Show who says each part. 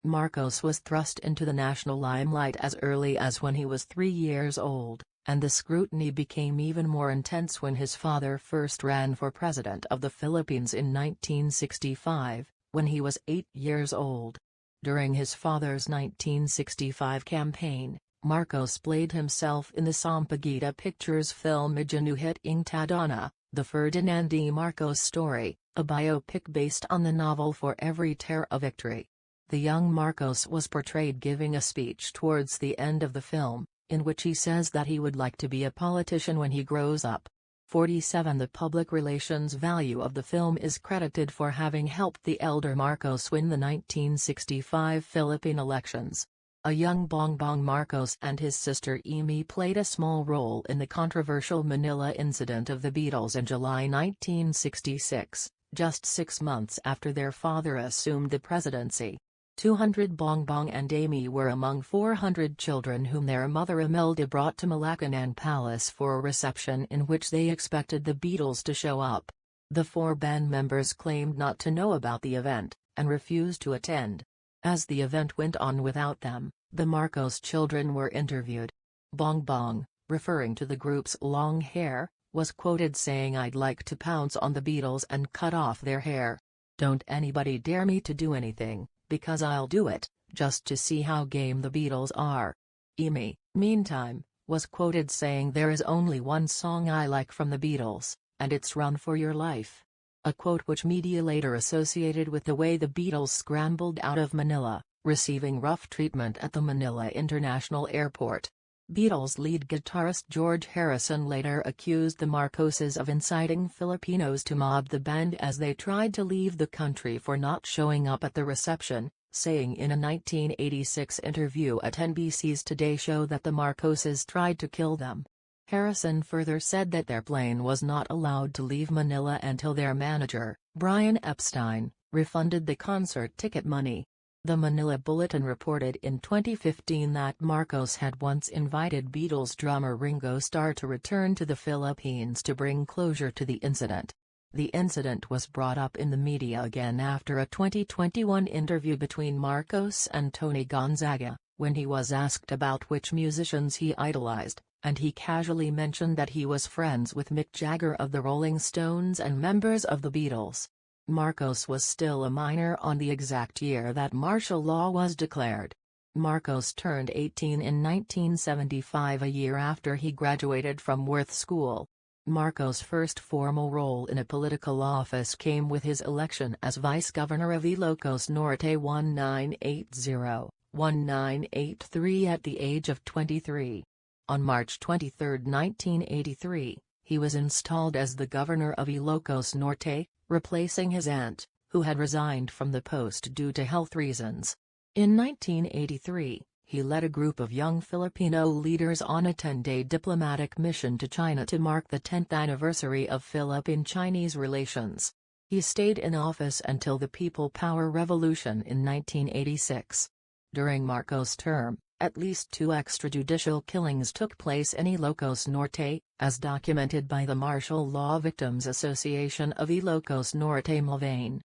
Speaker 1: Marcos was thrust into the national limelight as early as when he was 3 years old, and the scrutiny became even more intense when his father first ran for president of the Philippines in 1965, when he was 8 years old. During his father's 1965 campaign, Marcos played himself in the Sampaguita Pictures film Iginuhit Tadhana, the Ferdinand D. Marcos story, a biopic based on the novel For Every Tear a Victory. The young Marcos was portrayed giving a speech towards the end of the film, in which he says that he would like to be a politician when he grows up. 47 The public relations value of the film is credited for having helped the elder Marcos win the 1965 Philippine elections. A young Bongbong Marcos and his sister Amy played a small role in the controversial Manila incident of the Beatles in July 1966, just 6 months after their father assumed the presidency. 200 Bongbong and Amy were among 400 children whom their mother Imelda brought to Malacañang Palace for a reception in which they expected the Beatles to show up. The 4 band members claimed not to know about the event, and refused to attend. As the event went on without them, the Marcos children were interviewed. Bongbong, referring to the group's long hair, was quoted saying, "I'd like to pounce on the Beatles and cut off their hair. Don't anybody dare me to do anything, because I'll do it, just to see how game the Beatles are." Amy, meantime, was quoted saying, "There is only one song I like from the Beatles, and it's Run for Your Life." A quote which media later associated with the way the Beatles scrambled out of Manila, receiving rough treatment at the Manila International Airport. Beatles lead guitarist George Harrison later accused the Marcoses of inciting Filipinos to mob the band as they tried to leave the country for not showing up at the reception, saying in a 1986 interview at NBC's Today Show that the Marcoses tried to kill them. Harrison further said that their plane was not allowed to leave Manila until their manager, Brian Epstein, refunded the concert ticket money. The Manila Bulletin reported in 2015 that Marcos had once invited Beatles drummer Ringo Starr to return to the Philippines to bring closure to the incident. The incident was brought up in the media again after a 2021 interview between Marcos and Tony Gonzaga, when he was asked about which musicians he idolized, and he casually mentioned that he was friends with Mick Jagger of the Rolling Stones and members of the Beatles. Marcos was still a minor on the exact year that martial law was declared. Marcos turned 18 in 1975, a year after he graduated from Worth School. Marcos' first formal role in a political office came with his election as vice governor of Ilocos Norte 1980-1983 at the age of 23. On March 23, 1983, he was installed as the governor of Ilocos Norte, replacing his aunt, who had resigned from the post due to health reasons. In 1983, he led a group of young Filipino leaders on a 10-day diplomatic mission to China to mark the 10th anniversary of Philippine-Chinese relations. He stayed in office until the People Power Revolution in 1986. During Marcos' term, at least 2 extrajudicial killings took place in Ilocos Norte, as documented by the Martial Law Victims Association of Ilocos Norte Malvain.